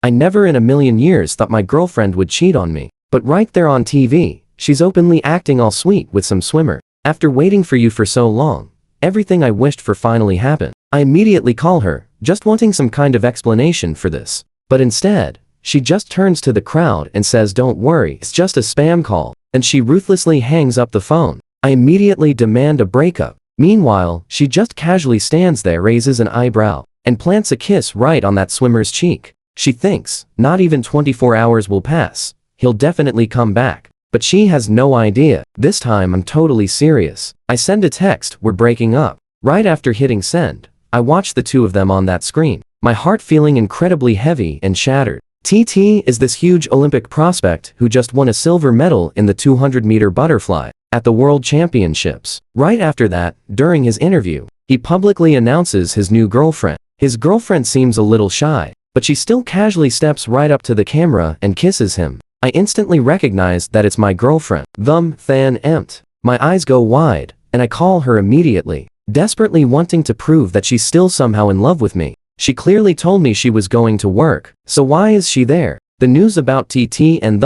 I never in a million years thought my girlfriend would cheat on me. But right there on TV, she's openly acting all sweet with some swimmer. After waiting for you for so long, everything I wished for finally happened. I immediately call her, just wanting some kind of explanation for this. But instead, she just turns to the crowd and says, "Don't worry, it's just a spam call." And she ruthlessly hangs up the phone. I immediately demand a breakup. Meanwhile, she just casually stands there, raises an eyebrow, and plants a kiss right on that swimmer's cheek. She thinks, not even 24 hours will pass, he'll definitely come back. But she has no idea. This time I'm totally serious. I send a text, "We're breaking up." Right after hitting send, I watch the two of them on that screen, my heart feeling incredibly heavy and shattered. TT is this huge Olympic prospect who just won a silver medal in the 200-meter butterfly at the World Championships. Right after that, during his interview, he publicly announces his new girlfriend. His girlfriend seems a little shy, but she still casually steps right up to the camera and kisses him. I instantly recognize that it's my girlfriend. My eyes go wide, and I call her immediately, desperately wanting to prove that she's still somehow in love with me. She clearly told me she was going to work, so why is she there? The news about TT and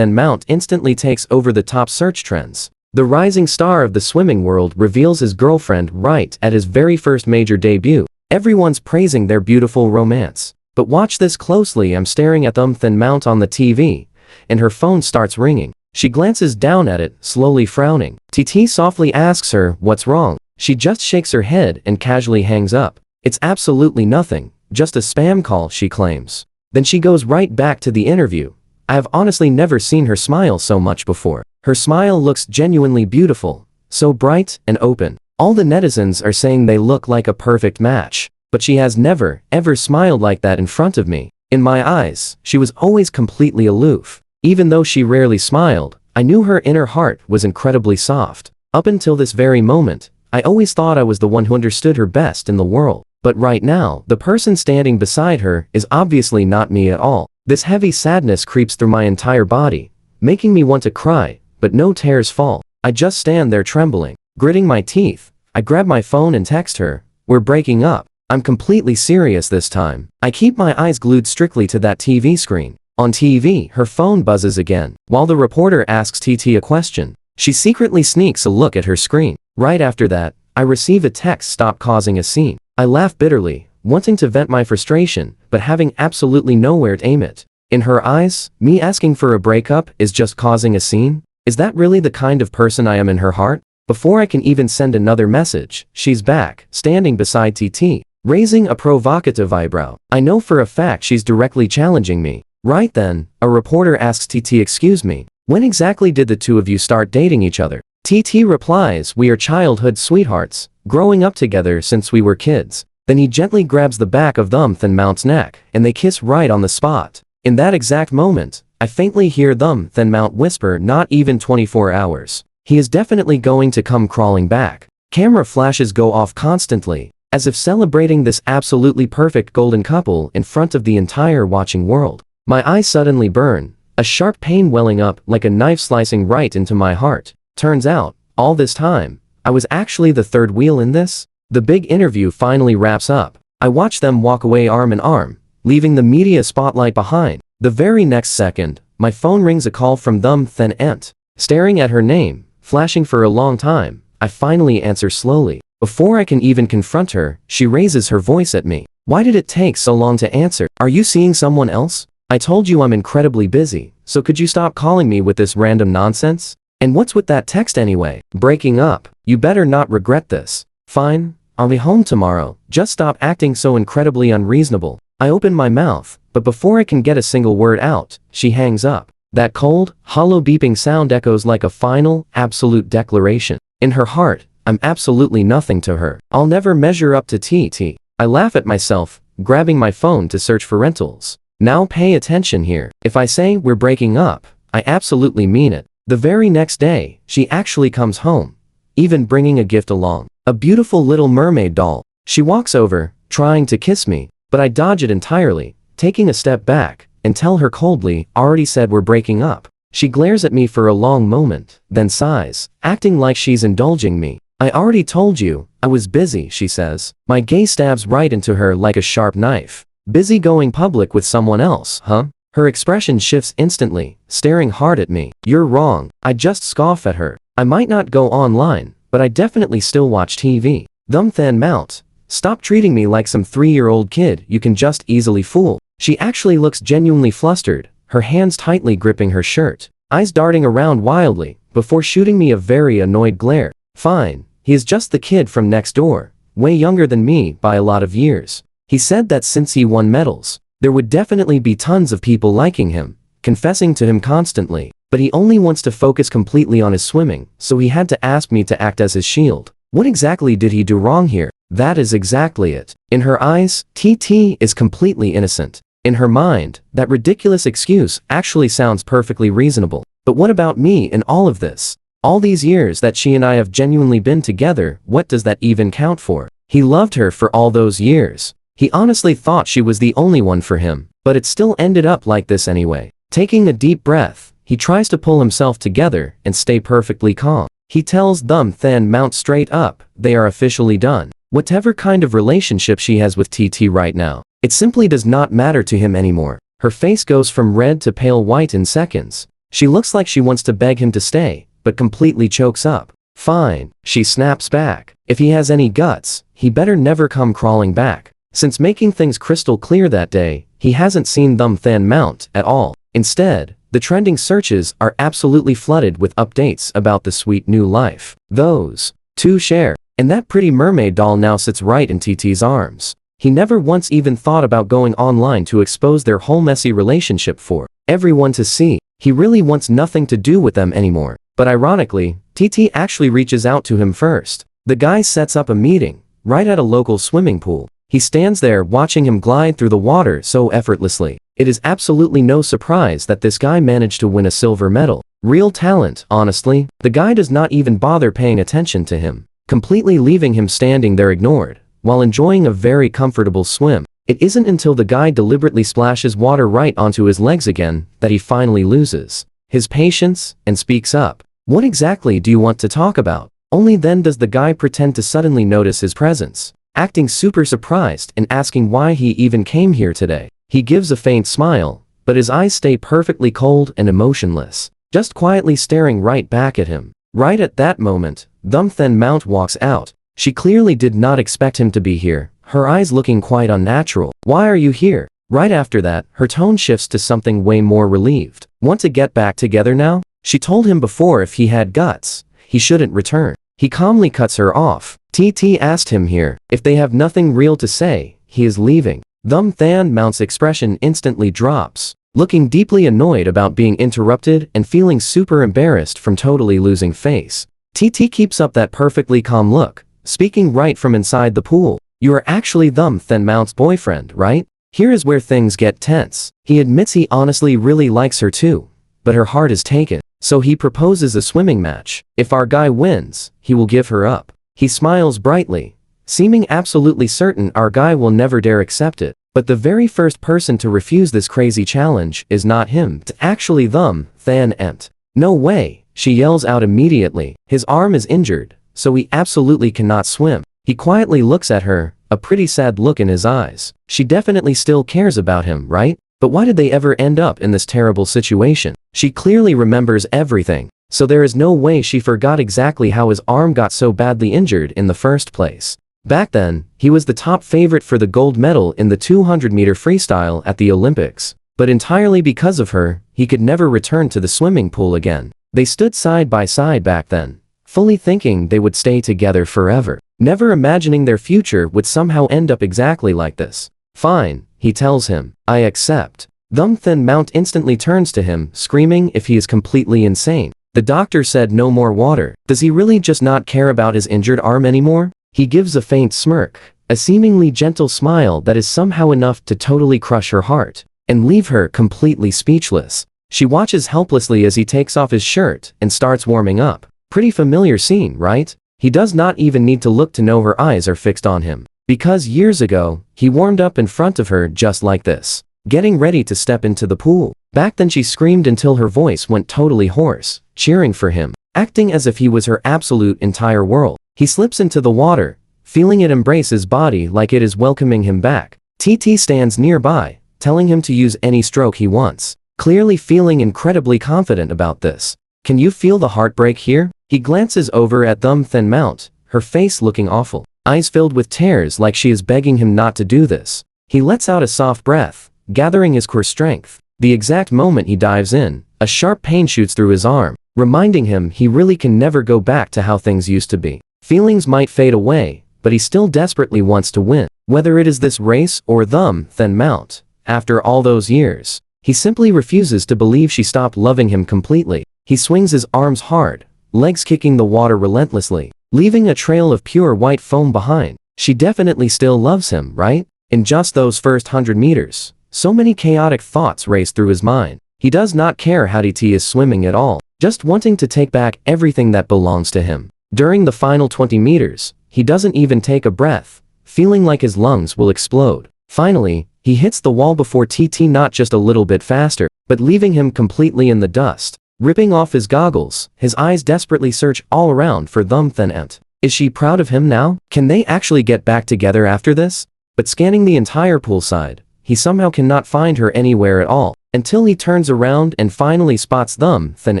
Mount instantly takes over the top search trends. The rising star of the swimming world reveals his girlfriend right at his very first major debut. Everyone's praising their beautiful romance. But watch this closely. I'm staring at Mount on the TV, and her phone starts ringing. She glances down at it, slowly frowning. TT softly asks her, "What's wrong?" She just shakes her head and casually hangs up. "It's absolutely nothing, just a spam call," she claims. Then she goes right back to the interview. I have honestly never seen her smile so much before. Her smile looks genuinely beautiful, so bright and open. All the netizens are saying they look like a perfect match. But she has never, ever smiled like that in front of me. In my eyes, she was always completely aloof. Even though she rarely smiled, I knew her inner heart was incredibly soft. Up until this very moment, I always thought I was the one who understood her best in the world. But right now, the person standing beside her is obviously not me at all. This heavy sadness creeps through my entire body, making me want to cry, but no tears fall. I just stand there trembling, gritting my teeth. I grab my phone and text her, "We're breaking up." I'm completely serious this time. I keep my eyes glued strictly to that TV screen. On TV, her phone buzzes again. While the reporter asks TT a question, she secretly sneaks a look at her screen. Right after that, I receive a text, "Stop causing a scene." I laugh bitterly, wanting to vent my frustration, but having absolutely nowhere to aim it. In her eyes, me asking for a breakup is just causing a scene? Is that really the kind of person I am in her heart? Before I can even send another message, she's back, standing beside TT, raising a provocative eyebrow. I know for a fact she's directly challenging me. Right then, a reporter asks TT, "Excuse me, when exactly did the two of you start dating each other?" TT replies, "We are childhood sweethearts, growing up together since we were kids." Then he gently grabs the back of Mount's neck, and they kiss right on the spot. In that exact moment, I faintly hear Mount whisper, "Not even 24 hours. He is definitely going to come crawling back." Camera flashes go off constantly, as if celebrating this absolutely perfect golden couple in front of the entire watching world. My eyes suddenly burn, a sharp pain welling up like a knife slicing right into my heart. Turns out, all this time, I was actually the third wheel in this. The big interview finally wraps up. I watch them walk away arm in arm, leaving the media spotlight behind. The very next second, my phone rings, a call from Ant. Staring at her name, flashing for a long time, I finally answer slowly. Before I can even confront her, she raises her voice at me. "Why did it take so long to answer? Are you seeing someone else? I told you I'm incredibly busy, so could you stop calling me with this random nonsense? And what's with that text anyway? Breaking up. You better not regret this." "Fine, I'll be home tomorrow. Just stop acting so incredibly unreasonable." I open my mouth, but before I can get a single word out, she hangs up. That cold, hollow beeping sound echoes like a final, absolute declaration. In her heart, I'm absolutely nothing to her. I'll never measure up to TT. I laugh at myself, grabbing my phone to search for rentals. Now pay attention here. If I say we're breaking up, I absolutely mean it. The very next day, she actually comes home, even bringing a gift along. A beautiful little mermaid doll. She walks over, trying to kiss me, but I dodge it entirely, taking a step back, and tell her coldly, "Already said we're breaking up." She glares at me for a long moment, then sighs, acting like she's indulging me. "I already told you, I was busy," she says. My gaze stabs right into her like a sharp knife. Busy going public with someone else, huh? Her expression shifts instantly, staring hard at me. You're wrong. I just scoff at her. I might not go online, but I definitely still watch TV. Than Mount. Stop treating me like some 3-year-old kid you can just easily fool. She actually looks genuinely flustered, her hands tightly gripping her shirt, eyes darting around wildly, before shooting me a very annoyed glare. Fine, he is just the kid from next door, way younger than me by a lot of years. He said that since he won medals, there would definitely be tons of people liking him, confessing to him constantly, but he only wants to focus completely on his swimming, so he had to ask me to act as his shield. What exactly did he do wrong here? That is exactly it. In her eyes, TT is completely innocent. In her mind, that ridiculous excuse actually sounds perfectly reasonable. But what about me in all of this? All these years that she and I have genuinely been together, what does that even count for? He loved her for all those years. He honestly thought she was the only one for him, but it still ended up like this anyway. Taking a deep breath, he tries to pull himself together and stay perfectly calm. He tells Than Mount straight up, they are officially done. Whatever kind of relationship she has with TT right now, it simply does not matter to him anymore. Her face goes from red to pale white in seconds. She looks like she wants to beg him to stay, but completely chokes up. Fine, she snaps back. If he has any guts, he better never come crawling back. Since making things crystal clear that day, he hasn't seen Than Mount at all. Instead, the trending searches are absolutely flooded with updates about the sweet new life those two share. And that pretty mermaid doll now sits right in TT's arms. He never once even thought about going online to expose their whole messy relationship for everyone to see. He really wants nothing to do with them anymore. But ironically, TT actually reaches out to him first. The guy sets up a meeting, right at a local swimming pool. He stands there watching him glide through the water so effortlessly. It is absolutely no surprise that this guy managed to win a silver medal. Real talent, honestly. The guy does not even bother paying attention to him, completely leaving him standing there ignored, while enjoying a very comfortable swim. It isn't until the guy deliberately splashes water right onto his legs again that he finally loses his patience and speaks up. What exactly do you want to talk about? Only then does the guy pretend to suddenly notice his presence, acting super surprised and asking why he even came here today. He gives a faint smile, but his eyes stay perfectly cold and emotionless, just quietly staring right back at him. Right at that moment, Than Mount walks out. She clearly did not expect him to be here, her eyes looking quite unnatural. Why are you here? Right after that, her tone shifts to something way more relieved. Want to get back together now? She told him before if he had guts, he shouldn't return. He calmly cuts her off. TT asked him here. If they have nothing real to say, he is leaving. Than Mount's expression instantly drops, looking deeply annoyed about being interrupted and feeling super embarrassed from totally losing face. TT keeps up that perfectly calm look, speaking right from inside the pool. You are actually Than Mount's boyfriend, right? Here is where things get tense. He admits he honestly really likes her too, but her heart is taken. So he proposes a swimming match. If our guy wins, he will give her up. He smiles brightly, seeming absolutely certain our guy will never dare accept it. But the very first person to refuse this crazy challenge is not him. It's actually Than Mount. No way, she yells out immediately. His arm is injured, so he absolutely cannot swim. He quietly looks at her, a pretty sad look in his eyes. She definitely still cares about him, right? But why did they ever end up in this terrible situation? She clearly remembers everything, so there is no way she forgot exactly how his arm got so badly injured in the first place. Back then, he was the top favorite for the gold medal in the 200-meter freestyle at the Olympics. But entirely because of her, he could never return to the swimming pool again. They stood side by side back then, fully thinking they would stay together forever, never imagining their future would somehow end up exactly like this. Fine, he tells him. I accept. Than Mount instantly turns to him, screaming if he is completely insane. The doctor said no more water. Does he really just not care about his injured arm anymore? He gives a faint smirk, a seemingly gentle smile that is somehow enough to totally crush her heart and leave her completely speechless. She watches helplessly as he takes off his shirt and starts warming up. Pretty familiar scene, right? He does not even need to look to know her eyes are fixed on him. Because years ago, he warmed up in front of her just like this, getting ready to step into the pool. Back then she screamed until her voice went totally hoarse, cheering for him, acting as if he was her absolute entire world. He slips into the water, feeling it embrace his body like it is welcoming him back. TT stands nearby, telling him to use any stroke he wants, clearly feeling incredibly confident about this. Can you feel the heartbreak here? He glances over at Thin Mount, her face looking awful, eyes filled with tears like she is begging him not to do this. He lets out a soft breath, gathering his core strength. The exact moment he dives in, a sharp pain shoots through his arm, reminding him he really can never go back to how things used to be. Feelings might fade away, but he still desperately wants to win. Whether it is this race or Thin Mount, after all those years, he simply refuses to believe she stopped loving him completely. He swings his arms hard, legs kicking the water relentlessly, leaving a trail of pure white foam behind. She definitely still loves him, right? In just those first 100 meters, so many chaotic thoughts race through his mind. He does not care how TT is swimming at all, just wanting to take back everything that belongs to him. During the final 20 meters, he doesn't even take a breath, feeling like his lungs will explode. Finally, he hits the wall before TT, not just a little bit faster, but leaving him completely in the dust. Ripping off his goggles, his eyes desperately search all around for Thin Mount. Is she proud of him now? Can they actually get back together after this? But scanning the entire poolside, he somehow cannot find her anywhere at all, until he turns around and finally spots Thin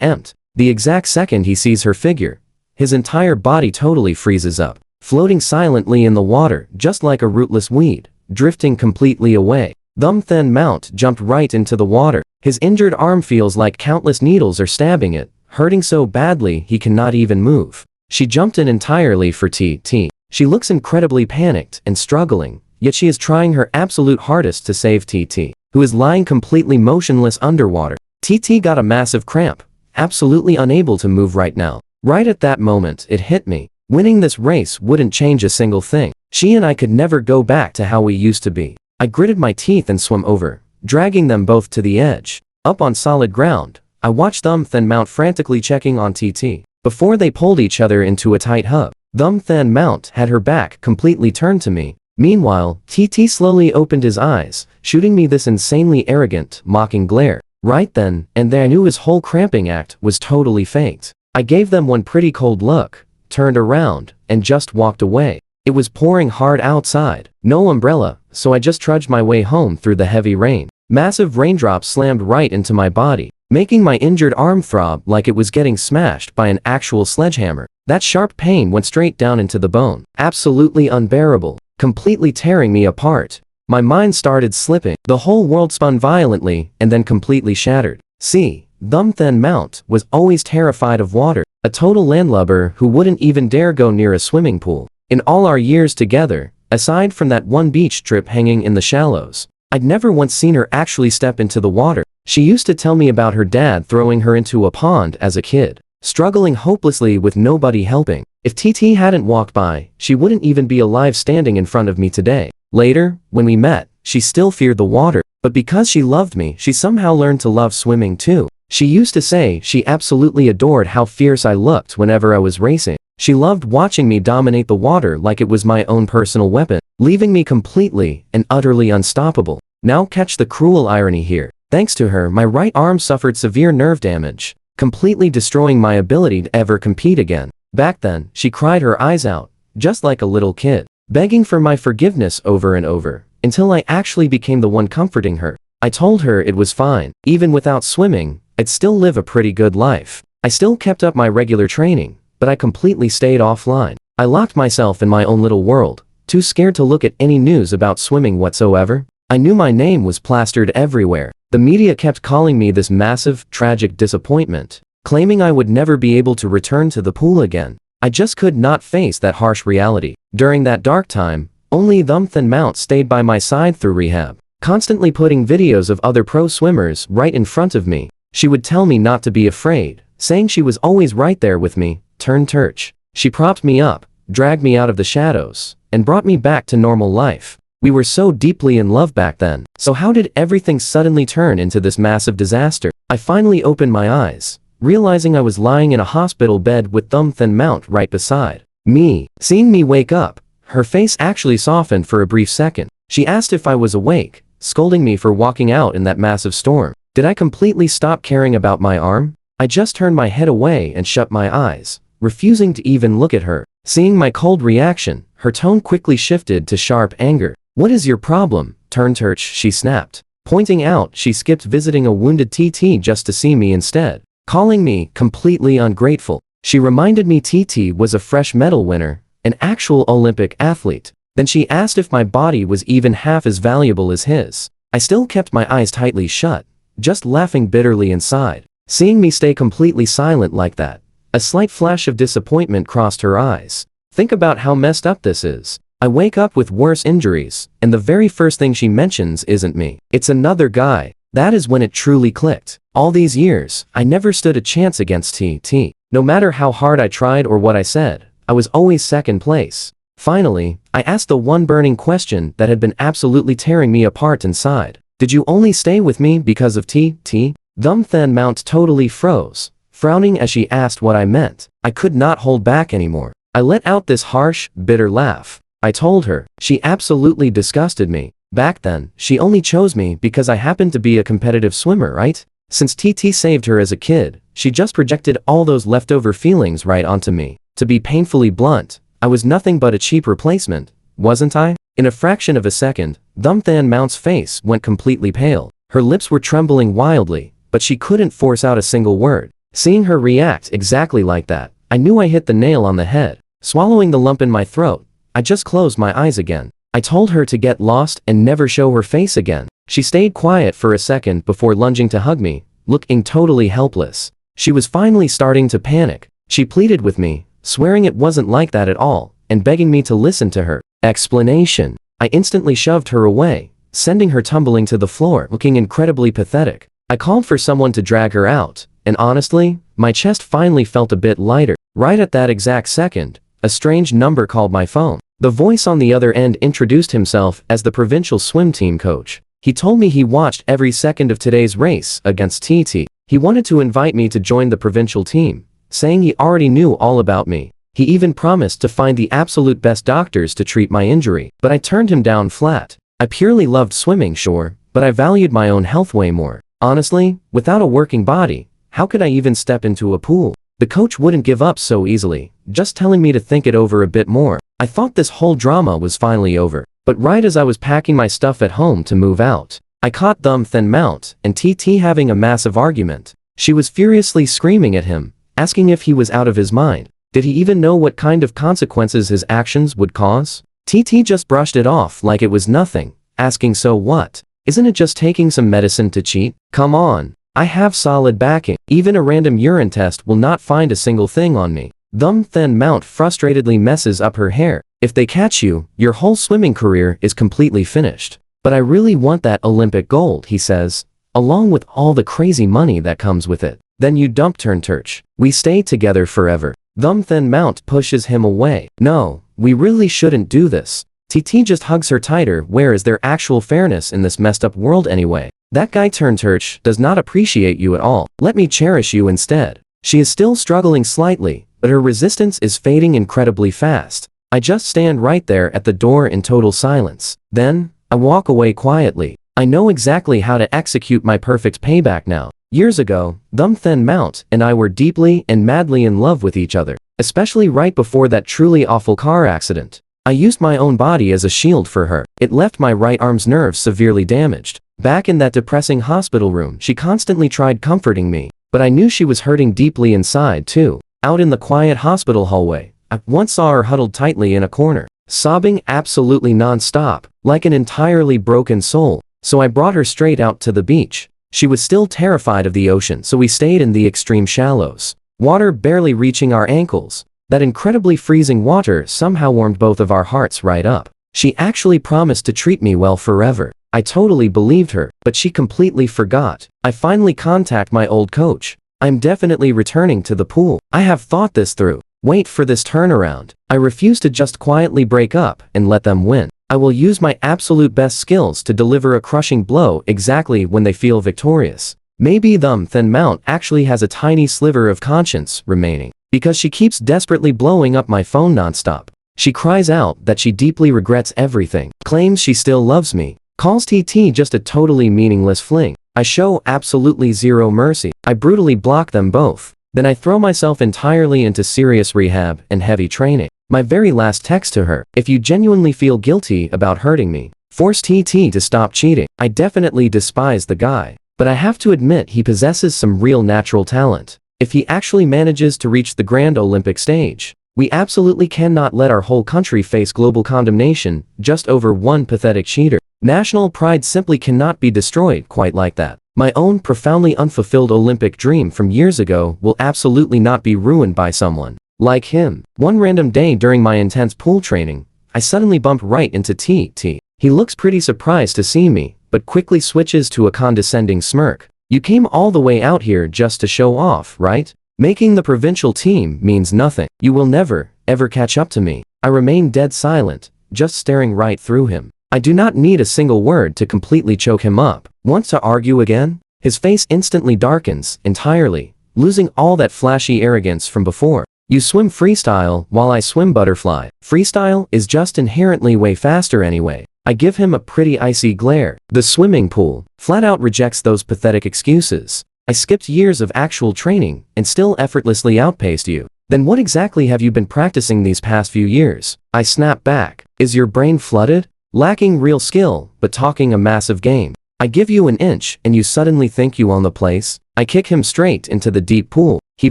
Mount. The exact second he sees her figure, his entire body totally freezes up, floating silently in the water just like a rootless weed, drifting completely away. Thin Mount jumped right into the water. His injured arm feels like countless needles are stabbing it, hurting so badly he cannot even move. She jumped in entirely for TT. She looks incredibly panicked and struggling, yet she is trying her absolute hardest to save TT, who is lying completely motionless underwater. TT got a massive cramp, absolutely unable to move right now. Right at that moment, it hit me. Winning this race wouldn't change a single thing. She and I could never go back to how we used to be. I gritted my teeth and swam over, dragging them both to the edge. Up on solid ground, I watched Thin Mount frantically checking on TT. Before they pulled each other into a tight hug, Thin Mount had her back completely turned to me. Meanwhile, TT slowly opened his eyes, shooting me this insanely arrogant, mocking glare. Right then and there I knew his whole cramping act was totally faked. I gave them one pretty cold look, turned around, and just walked away. It was pouring hard outside, no umbrella, so I just trudged my way home through the heavy rain. Massive raindrops slammed right into my body, making my injured arm throb like it was getting smashed by an actual sledgehammer. That sharp pain went straight down into the bone, absolutely unbearable, completely tearing me apart. My mind started slipping, the whole world spun violently and then completely shattered. See, Thin Mount was always terrified of water, a total landlubber who wouldn't even dare go near a swimming pool. In all our years together, aside from that one beach trip hanging in the shallows, I'd never once seen her actually step into the water. She used to tell me about her dad throwing her into a pond as a kid, struggling hopelessly with nobody helping. If TT hadn't walked by, she wouldn't even be alive standing in front of me today. Later, when we met, she still feared the water, but because she loved me, she somehow learned to love swimming too. She used to say she absolutely adored how fierce I looked whenever I was racing. She loved watching me dominate the water like it was my own personal weapon, leaving me completely and utterly unstoppable. Now catch the cruel irony here. Thanks to her, my right arm suffered severe nerve damage, completely destroying my ability to ever compete again. Back then, she cried her eyes out, just like a little kid, begging for my forgiveness over and over, until I actually became the one comforting her. I told her it was fine. Even without swimming, I'd still live a pretty good life. I still kept up my regular training, but I completely stayed offline. I locked myself in my own little world, too scared to look at any news about swimming whatsoever. I knew my name was plastered everywhere. The media kept calling me this massive, tragic disappointment, claiming I would never be able to return to the pool again. I just could not face that harsh reality. During that dark time, only Thin Mount stayed by my side through rehab, constantly putting videos of other pro swimmers right in front of me. She would tell me not to be afraid, saying she was always right there with me. Turn Turch. She propped me up, dragged me out of the shadows, and brought me back to normal life. We were so deeply in love back then. So how did everything suddenly turn into this massive disaster? I finally opened my eyes, realizing I was lying in a hospital bed with Thin Mount right beside me. Seeing me wake up, her face actually softened for a brief second. She asked if I was awake, scolding me for walking out in that massive storm. Did I completely stop caring about my arm? I just turned my head away and shut my eyes, refusing to even look at her. Seeing my cold reaction, her tone quickly shifted to sharp anger. What is your problem, Turnturch, she snapped. Pointing out she skipped visiting a wounded TT just to see me instead, calling me completely ungrateful. She reminded me TT was a fresh medal winner, an actual Olympic athlete. Then she asked if my body was even half as valuable as his. I still kept my eyes tightly shut, just laughing bitterly inside. Seeing me stay completely silent like that, a slight flash of disappointment crossed her eyes. Think about how messed up this is. I wake up with worse injuries, and the very first thing she mentions isn't me. It's another guy. That is when it truly clicked. All these years, I never stood a chance against TT. No matter how hard I tried or what I said, I was always second place. Finally, I asked the one burning question that had been absolutely tearing me apart inside. Did you only stay with me because of TT? Then Mount totally froze, frowning as she asked what I meant. I could not hold back anymore. I let out this harsh, bitter laugh. I told her, she absolutely disgusted me. Back then, she only chose me because I happened to be a competitive swimmer, right? Since TT saved her as a kid, she just projected all those leftover feelings right onto me. To be painfully blunt, I was nothing but a cheap replacement, wasn't I? In a fraction of a second, Then Mount's face went completely pale. Her lips were trembling wildly, but she couldn't force out a single word. Seeing her react exactly like that, I knew I hit the nail on the head. Swallowing the lump in my throat, I just closed my eyes again. I told her to get lost and never show her face again. She stayed quiet for a second before lunging to hug me, looking totally helpless. She was finally starting to panic. She pleaded with me, swearing it wasn't like that at all, and begging me to listen to her explanation. I instantly shoved her away, sending her tumbling to the floor, looking incredibly pathetic. I called for someone to drag her out, and honestly, my chest finally felt a bit lighter. Right at that exact second, a strange number called my phone. The voice on the other end introduced himself as the provincial swim team coach. He told me he watched every second of today's race against TT. He wanted to invite me to join the provincial team, saying he already knew all about me. He even promised to find the absolute best doctors to treat my injury, but I turned him down flat. I purely loved swimming, sure, but I valued my own health way more. Honestly, without a working body, how could I even step into a pool? The coach wouldn't give up so easily, just telling me to think it over a bit more. I thought this whole drama was finally over, but right as I was packing my stuff at home to move out, I caught Then Mount and TT having a massive argument. She was furiously screaming at him, asking if he was out of his mind. Did he even know what kind of consequences his actions would cause? TT just brushed it off like it was nothing, asking so what? Isn't it just taking some medicine to cheat? Come on. I have solid backing. Even a random urine test will not find a single thing on me. Then Mount frustratedly messes up her hair. If they catch you, your whole swimming career is completely finished. But I really want that Olympic gold, he says, along with all the crazy money that comes with it. Then you dump Turnturch. We stay together forever. Then Mount pushes him away. No, we really shouldn't do this. TT just hugs her tighter. Where is there actual fairness in this messed up world anyway? That guy Turnturch does not appreciate you at all. Let me cherish you instead. She is still struggling slightly, but her resistance is fading incredibly fast. I just stand right there at the door in total silence. Then, I walk away quietly. I know exactly how to execute my perfect payback now. Years ago, Then Mount and I were deeply and madly in love with each other, especially right before that truly awful car accident. I used my own body as a shield for her. It left my right arm's nerves severely damaged. Back in that depressing hospital room, she constantly tried comforting me, but I knew she was hurting deeply inside too. Out in the quiet hospital hallway, I once saw her huddled tightly in a corner, sobbing absolutely non-stop, like an entirely broken soul. So I brought her straight out to the beach. She was still terrified of the ocean, so we stayed in the extreme shallows, water barely reaching our ankles. That incredibly freezing water somehow warmed both of our hearts right up. She actually promised to treat me well forever. I totally believed her, but she completely forgot. I finally contact my old coach. I'm definitely returning to the pool. I have thought this through. Wait for this turnaround. I refuse to just quietly break up and let them win. I will use my absolute best skills to deliver a crushing blow exactly when they feel victorious. Maybe Then Mount actually has a tiny sliver of conscience remaining, because she keeps desperately blowing up my phone nonstop. She cries out that she deeply regrets everything, claims she still loves me, calls TT just a totally meaningless fling. I show absolutely zero mercy. I brutally block them both. Then I throw myself entirely into serious rehab and heavy training. My very last text to her: if you genuinely feel guilty about hurting me, Force TT to stop cheating. I definitely despise the guy, but I have to admit he possesses some real natural talent. If he actually manages to reach the grand Olympic stage, we absolutely cannot let our whole country face global condemnation just over one pathetic cheater. National pride simply cannot be destroyed quite like that. My own profoundly unfulfilled Olympic dream from years ago will absolutely not be ruined by someone like him. One random day during my intense pool training, I suddenly bump right into TT. He looks pretty surprised to see me, but quickly switches to a condescending smirk. You came all the way out here just to show off, right? Making the provincial team means nothing. You will never, ever catch up to me. I remain dead silent, just staring right through him. I do not need a single word to completely choke him up. Want to argue again? His face instantly darkens, entirely, losing all that flashy arrogance from before. You swim freestyle while I swim butterfly. Freestyle is just inherently way faster anyway. I give him a pretty icy glare. The swimming pool flat out rejects those pathetic excuses. I skipped years of actual training and still effortlessly outpaced you. Then what exactly have you been practicing these past few years? I snap back. Is your brain flooded? Lacking real skill, but talking a massive game. I give you an inch and you suddenly think you own the place? I kick him straight into the deep pool. He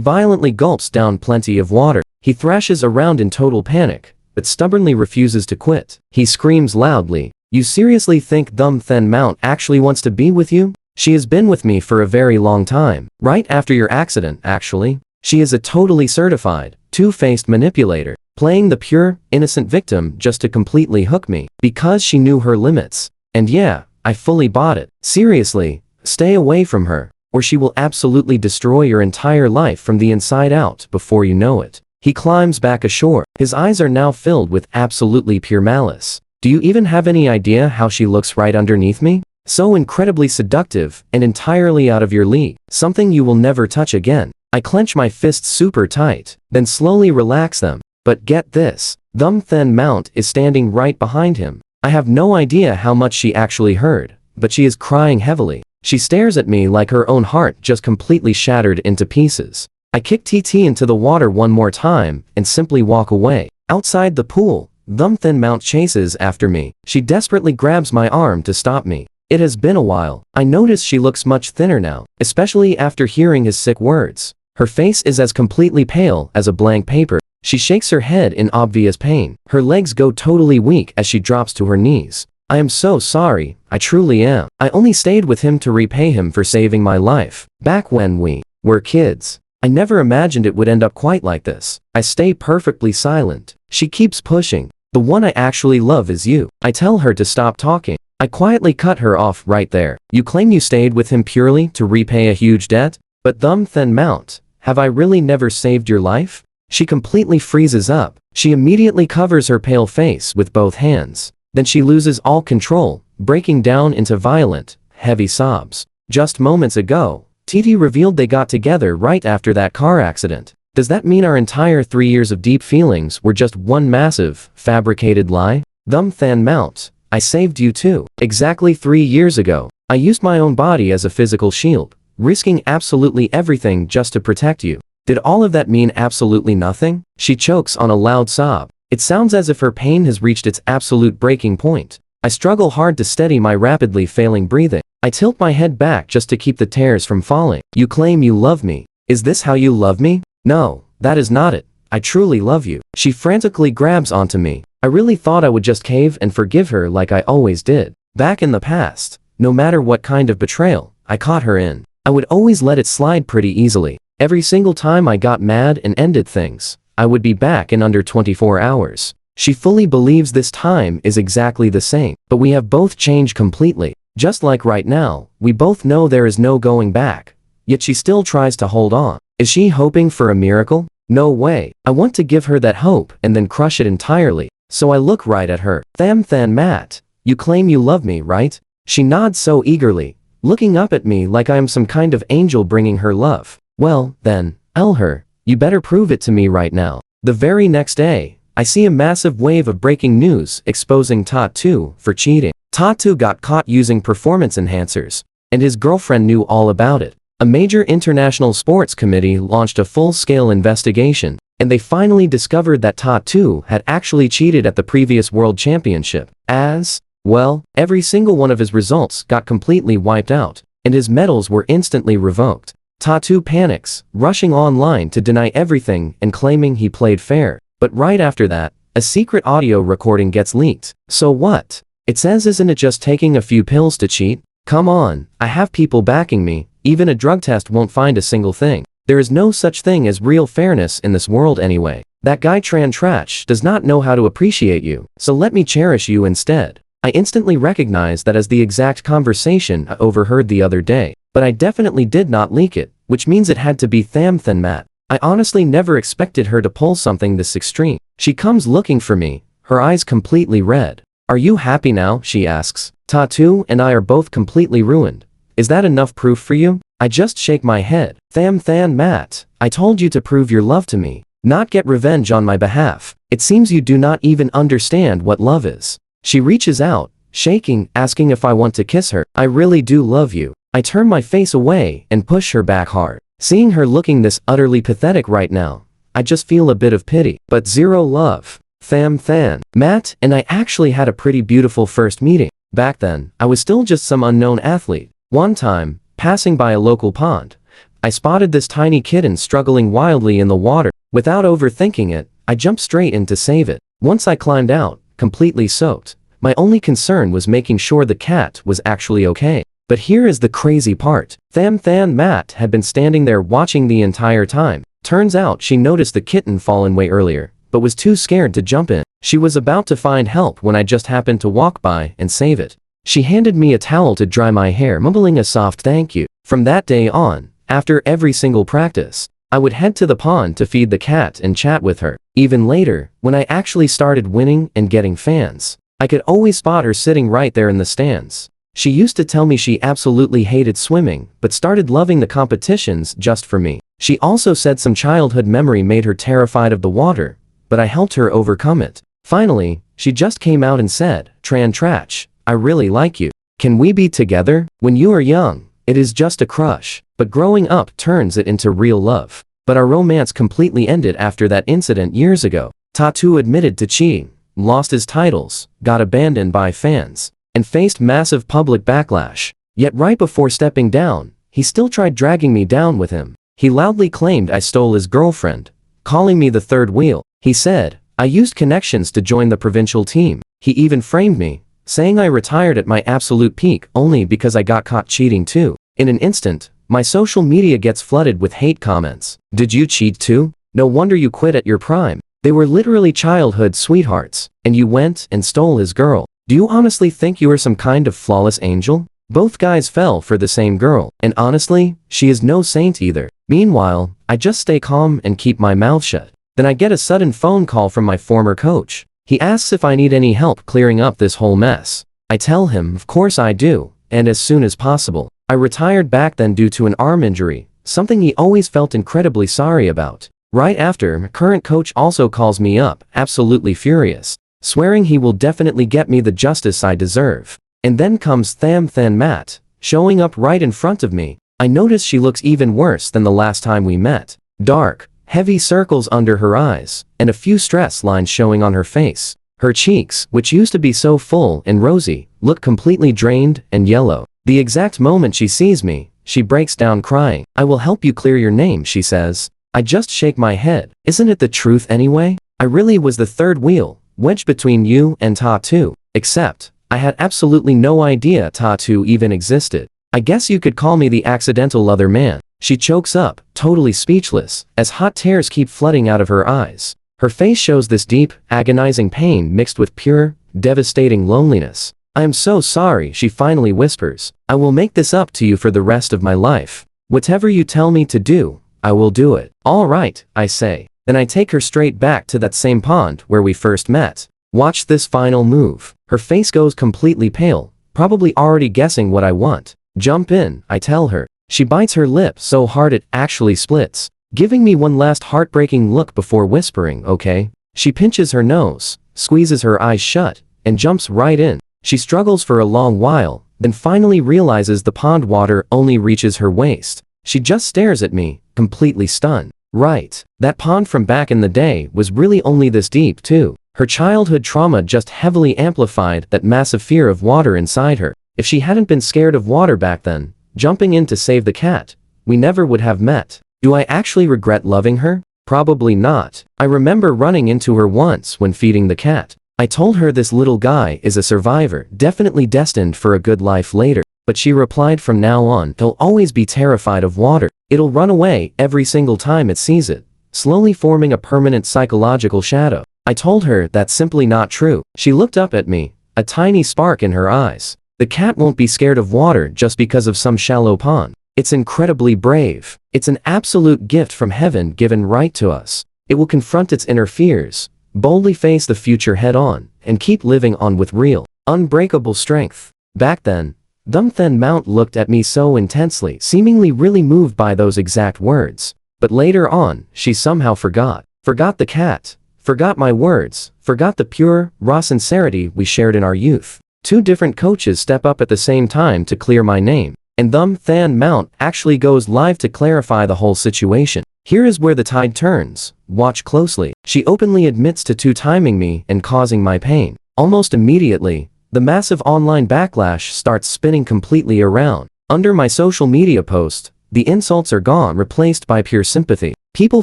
violently gulps down plenty of water. He thrashes around in total panic, but stubbornly refuses to quit. He screams loudly. You seriously think Thumb Then Mount actually wants to be with you? She has been with me for a very long time. Right after your accident, actually. She is a totally certified, two-faced manipulator, playing the pure, innocent victim just to completely hook me, because she knew her limits. And yeah, I fully bought it. Seriously, stay away from her, or she will absolutely destroy your entire life from the inside out before you know it. He climbs back ashore. His eyes are now filled with absolutely pure malice. Do you even have any idea how she looks right underneath me? So incredibly seductive and entirely out of your league. Something you will never touch again. I clench my fists super tight, then slowly relax them. But get this, Thumb Then Mount is standing right behind him. I have no idea how much she actually heard, but she is crying heavily. She stares at me like her own heart just completely shattered into pieces. I kick TT into the water one more time and simply walk away. Outside the pool, Thumb Then Mount chases after me. She desperately grabs my arm to stop me. It has been a while. I notice she looks much thinner now, especially after hearing his sick words. Her face is as completely pale as a blank paper. She shakes her head in obvious pain. Her legs go totally weak as she drops to her knees. I am so sorry, I truly am. I only stayed with him to repay him for saving my life. Back when we were kids. I never imagined it would end up quite like this. I stay perfectly silent. She keeps pushing. The one I actually love is you. I tell her to stop talking. I quietly cut her off right there. You claim you stayed with him purely to repay a huge debt? But Thumb Then Mount, have I really never saved your life? She completely freezes up. She immediately covers her pale face with both hands. Then she loses all control, breaking down into violent, heavy sobs. Just moments ago, TT revealed they got together right after that car accident. Does that mean our entire 3 years of deep feelings were just one massive, fabricated lie? Thumb Then Mount, I saved you too. Exactly 3 years ago, I used my own body as a physical shield, risking absolutely everything just to protect you. Did all of that mean absolutely nothing? She chokes on a loud sob. It sounds as if her pain has reached its absolute breaking point. I struggle hard to steady my rapidly failing breathing. I tilt my head back just to keep the tears from falling. You claim you love me. Is this how you love me? No, that is not it. I truly love you. She frantically grabs onto me. I really thought I would just cave and forgive her like I always did. Back in the past, no matter what kind of betrayal I caught her in, I would always let it slide pretty easily. Every single time I got mad and ended things, I would be back in under 24 hours. She fully believes this time is exactly the same, but we have both changed completely. Just like right now, we both know there is no going back. Yet she still tries to hold on. Is she hoping for a miracle? No way. I want to give her that hope and then crush it entirely. So I look right at her. Thumb Then Mount, you claim you love me, right? She nods so eagerly, looking up at me like I am some kind of angel bringing her love. Well, then, tell her, you better prove it to me right now. The very next day, I see a massive wave of breaking news exposing Tatu for cheating. Tatu got caught using performance enhancers, and his girlfriend knew all about it. A major international sports committee launched a full-scale investigation, and they finally discovered that Tatu had actually cheated at the previous world championship. As Well, every single one of his results got completely wiped out, and his medals were instantly revoked. Tattoo panics, rushing online to deny everything and claiming he played fair. But right after that, a secret audio recording gets leaked. So what? It says, isn't it just taking a few pills to cheat? Come on, I have people backing me, even a drug test won't find a single thing. There is no such thing as real fairness in this world anyway. That guy Tran Trach does not know how to appreciate you, so let me cherish you instead. I instantly recognized that as the exact conversation I overheard the other day, but I definitely did not leak it, which means it had to be Thamthan Matt. I honestly never expected her to pull something this extreme. She comes looking for me, her eyes completely red. Are you happy now? She asks. Tattoo and I are both completely ruined. Is that enough proof for you? I just shake my head. Thamthan Matt, I told you to prove your love to me, not get revenge on my behalf. It seems you do not even understand what love is. She reaches out, shaking, asking if I want to kiss her. I really do love you. I turn my face away and push her back hard. Seeing her looking this utterly pathetic right now, I just feel a bit of pity, but zero love. Thamthan Matt and I actually had a pretty beautiful first meeting. Back then, I was still just some unknown athlete. One time, passing by a local pond, I spotted this tiny kitten struggling wildly in the water. Without overthinking it, I jumped straight in to save it. Once I climbed out, completely soaked, my only concern was making sure the cat was actually okay. But here is the crazy part. Thamthan Matt had been standing there watching the entire time. Turns out she noticed the kitten fallen way earlier, but was too scared to jump in. She was about to find help when I just happened to walk by and save it. She handed me a towel to dry my hair, mumbling a soft thank you. From that day on, after every single practice, I would head to the pond to feed the cat and chat with her. Even later, when I actually started winning and getting fans, I could always spot her sitting right there in the stands. She used to tell me she absolutely hated swimming, but started loving the competitions just for me. She also said some childhood memory made her terrified of the water, but I helped her overcome it. Finally, she just came out and said, Tran Trach, I really like you. Can we be together? When you are young, it is just a crush, but growing up turns it into real love. But our romance completely ended after that incident years ago. Tattoo admitted to cheating, lost his titles, got abandoned by fans, and faced massive public backlash. Yet right before stepping down, he still tried dragging me down with him. He loudly claimed I stole his girlfriend, calling me the third wheel. He said, I used connections to join the provincial team. He even framed me, saying I retired at my absolute peak only because I got caught cheating too. In an instant, my social media gets flooded with hate comments. Did you cheat too? No wonder you quit at your prime. They were literally childhood sweethearts, and you went and stole his girl. Do you honestly think you are some kind of flawless angel? Both guys fell for the same girl, and honestly, she is no saint either. Meanwhile, I just stay calm and keep my mouth shut. Then I get a sudden phone call from my former coach. He asks if I need any help clearing up this whole mess. I tell him, of course I do, and as soon as possible. I retired back then due to an arm injury, something he always felt incredibly sorry about. Right after, my current coach also calls me up, absolutely furious, swearing he will definitely get me the justice I deserve. And then comes Thamthan Matt, showing up right in front of me. I notice she looks even worse than the last time we met. Dark, heavy circles under her eyes, and a few stress lines showing on her face. Her cheeks, which used to be so full and rosy, look completely drained and yellow. The exact moment she sees me, she breaks down crying. I will help you clear your name, she says. I just shake my head. Isn't it the truth anyway? I really was the third wheel, wedged between you and Tattoo. Except, I had absolutely no idea Tattoo even existed. I guess you could call me the accidental other man. She chokes up, totally speechless, as hot tears keep flooding out of her eyes. Her face shows this deep, agonizing pain mixed with pure, devastating loneliness. I am so sorry, she finally whispers. I will make this up to you for the rest of my life. Whatever you tell me to do, I will do it. All right, I say. Then I take her straight back to that same pond where we first met. Watch this final move. Her face goes completely pale, probably already guessing what I want. Jump in, I tell her. She bites her lip so hard it actually splits, giving me one last heartbreaking look before whispering, okay? She pinches her nose, squeezes her eyes shut, and jumps right in. She struggles for a long while, then finally realizes the pond water only reaches her waist. She just stares at me, completely stunned. Right, that pond from back in the day was really only this deep too. Her childhood trauma just heavily amplified that massive fear of water inside her. If she hadn't been scared of water back then, jumping in to save the cat, we never would have met. Do I actually regret loving her? Probably not. I remember running into her once when feeding the cat. I told her this little guy is a survivor, definitely destined for a good life later. But she replied, from now on, he'll always be terrified of water. It'll run away every single time it sees it, slowly forming a permanent psychological shadow. I told her that's simply not true. She looked up at me, a tiny spark in her eyes. The cat won't be scared of water just because of some shallow pond. It's incredibly brave. It's an absolute gift from heaven given right to us. It will confront its inner fears, boldly face the future head on, and keep living on with real, unbreakable strength. Back then, Dumthen Mount looked at me so intensely, seemingly really moved by those exact words. But later on, she somehow forgot. Forgot the cat. Forgot my words. Forgot the pure, raw sincerity we shared in our youth. Two different coaches step up at the same time to clear my name. And Dumthen Mount actually goes live to clarify the whole situation. Here is where the tide turns. Watch closely. She openly admits to two-timing me and causing my pain. Almost immediately, the massive online backlash starts spinning completely around. Under my social media post, the insults are gone, replaced by pure sympathy. People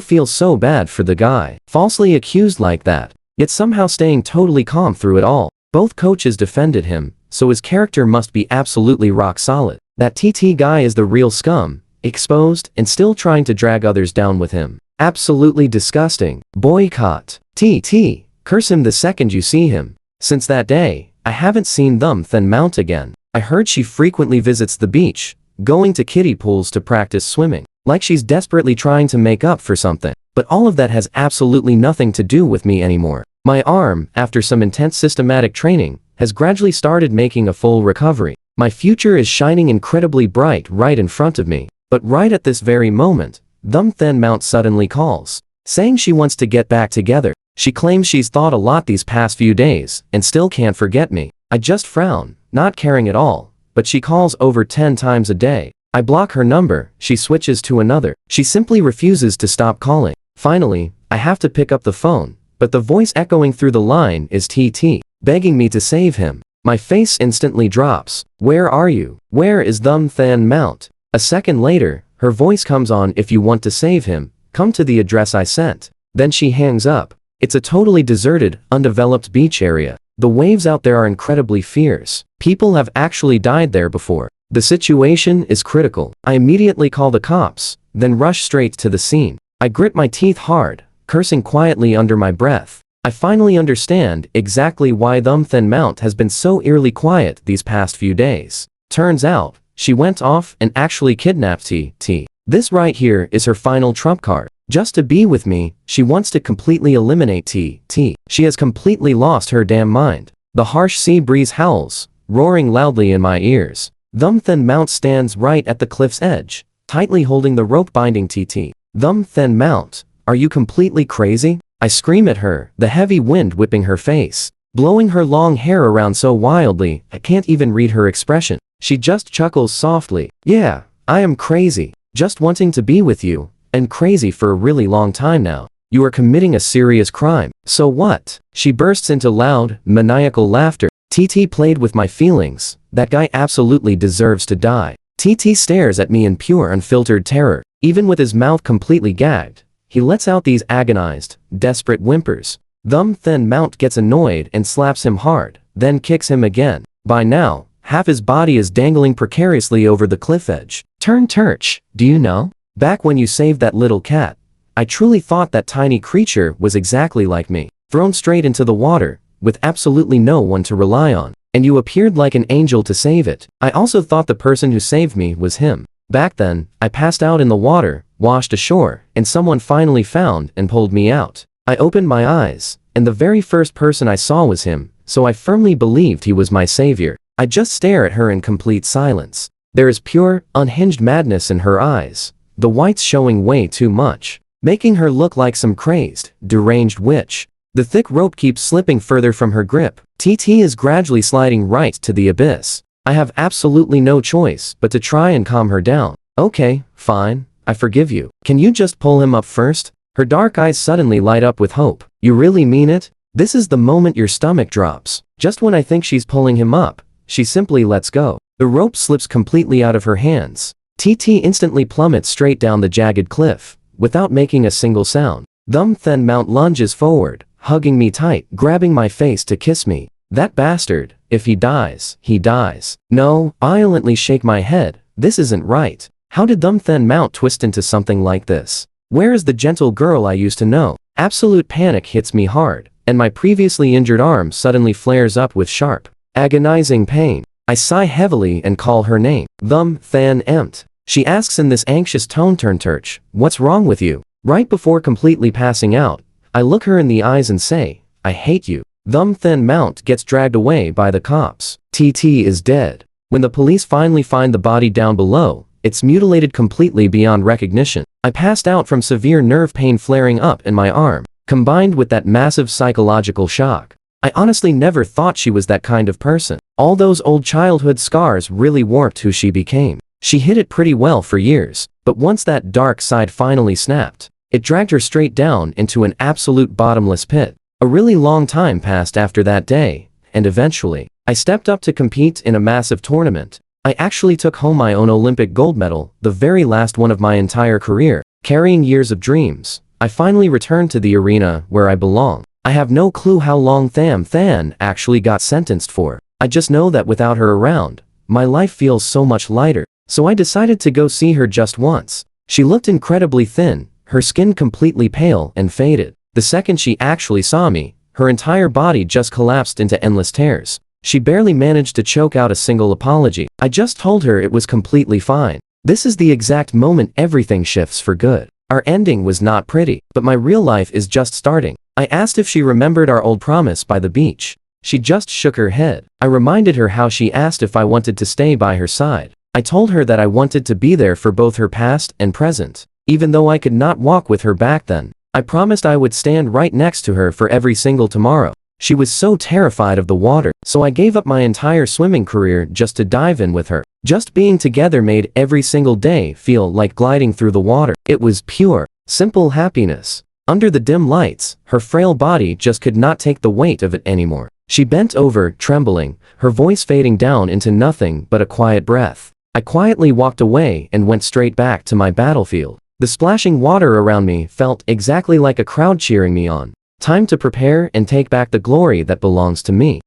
feel so bad for the guy, falsely accused like that, yet somehow staying totally calm through it all. Both coaches defended him, so his character must be absolutely rock solid. That TT guy is the real scum, exposed and still trying to drag others down with him. Absolutely disgusting. Boycott. TT. Curse him the second you see him. Since that day, I haven't seen Dumthen Mount again. I heard she frequently visits the beach, going to kiddie pools to practice swimming, like she's desperately trying to make up for something. But all of that has absolutely nothing to do with me anymore. My arm, after some intense systematic training, has gradually started making a full recovery. My future is shining incredibly bright right in front of me. But right at this very moment, Dumthen Mount suddenly calls, saying she wants to get back together. She claims she's thought a lot these past few days and still can't forget me. I just frown, not caring at all, but she calls over 10 times a day. I block her number, she switches to another. She simply refuses to stop calling. Finally, I have to pick up the phone, but the voice echoing through the line is TT, begging me to save him. My face instantly drops. Where are you? Where is Dumthen Mount? A second later, her voice comes on, if you want to save him, come to the address I sent. Then she hangs up. It's a totally deserted, undeveloped beach area. The waves out there are incredibly fierce. People have actually died there before. The situation is critical. I immediately call the cops, then rush straight to the scene. I grit my teeth hard, cursing quietly under my breath. I finally understand exactly why Dumthen Mount has been so eerily quiet these past few days. Turns out, she went off and actually kidnapped TT. This right here is her final trump card. Just to be with me, she wants to completely eliminate TT. She has completely lost her damn mind. The harsh sea breeze howls, roaring loudly in my ears. Dumthen Mount stands right at the cliff's edge, tightly holding the rope binding TT. Dumthen Mount, are you completely crazy? I scream at her, the heavy wind whipping her face, blowing her long hair around so wildly, I can't even read her expression. She just chuckles softly. Yeah, I am crazy, just wanting to be with you. And crazy for a really long time now. You are committing a serious crime. So what? She bursts into loud, maniacal laughter. TT played with my feelings. That guy absolutely deserves to die. TT stares at me in pure unfiltered terror. Even with his mouth completely gagged, he lets out these agonized, desperate whimpers. Dumthen Mount gets annoyed and slaps him hard, then kicks him again. By now, half his body is dangling precariously over the cliff edge. Turn Turch, do you know? Back when you saved that little cat, I truly thought that tiny creature was exactly like me, thrown straight into the water, with absolutely no one to rely on, and you appeared like an angel to save it. I also thought the person who saved me was him. Back then, I passed out in the water, washed ashore, and someone finally found and pulled me out. I opened my eyes, and the very first person I saw was him, so I firmly believed he was my savior. I just stare at her in complete silence. There is pure, unhinged madness in her eyes. The whites showing way too much, making her look like some crazed, deranged witch. The thick rope keeps slipping further from her grip. TT is gradually sliding right to the abyss. I have absolutely no choice but to try and calm her down. Okay, fine, I forgive you. Can you just pull him up first? Her dark eyes suddenly light up with hope. You really mean it? This is the moment your stomach drops. Just when I think she's pulling him up, she simply lets go. The rope slips completely out of her hands. TT instantly plummets straight down the jagged cliff, without making a single sound. Then Mount lunges forward, hugging me tight, grabbing my face to kiss me. That bastard, if he dies, he dies. No, I violently shake my head. This isn't right. How did then Mount twist into something like this? Where is the gentle girl I used to know? Absolute panic hits me hard, and my previously injured arm suddenly flares up with sharp, agonizing pain. I sigh heavily and call her name. Then Empt. She asks in this anxious tone, Turch, what's wrong with you? Right before completely passing out, I look her in the eyes and say, I hate you. Then Mount gets dragged away by the cops. TT is dead. When the police finally find the body down below, it's mutilated completely beyond recognition. I passed out from severe nerve pain flaring up in my arm, combined with that massive psychological shock. I honestly never thought she was that kind of person. All those old childhood scars really warped who she became. She hid it pretty well for years, but once that dark side finally snapped, it dragged her straight down into an absolute bottomless pit. A really long time passed after that day, and eventually, I stepped up to compete in a massive tournament. I actually took home my own Olympic gold medal, the very last one of my entire career. Carrying years of dreams, I finally returned to the arena where I belong. I have no clue how long Than actually got sentenced for. I just know that without her around, my life feels so much lighter. So I decided to go see her just once. She looked incredibly thin, her skin completely pale and faded. The second she actually saw me, her entire body just collapsed into endless tears. She barely managed to choke out a single apology. I just told her it was completely fine. This is the exact moment everything shifts for good. Our ending was not pretty, but my real life is just starting. I asked if she remembered our old promise by the beach. She just shook her head. I reminded her how she asked if I wanted to stay by her side. I told her that I wanted to be there for both her past and present. Even though I could not walk with her back then, I promised I would stand right next to her for every single tomorrow. She was so terrified of the water, so I gave up my entire swimming career just to dive in with her. Just being together made every single day feel like gliding through the water. It was pure, simple happiness. Under the dim lights, her frail body just could not take the weight of it anymore. She bent over, trembling, her voice fading down into nothing but a quiet breath. I quietly walked away and went straight back to my battlefield. The splashing water around me felt exactly like a crowd cheering me on. Time to prepare and take back the glory that belongs to me.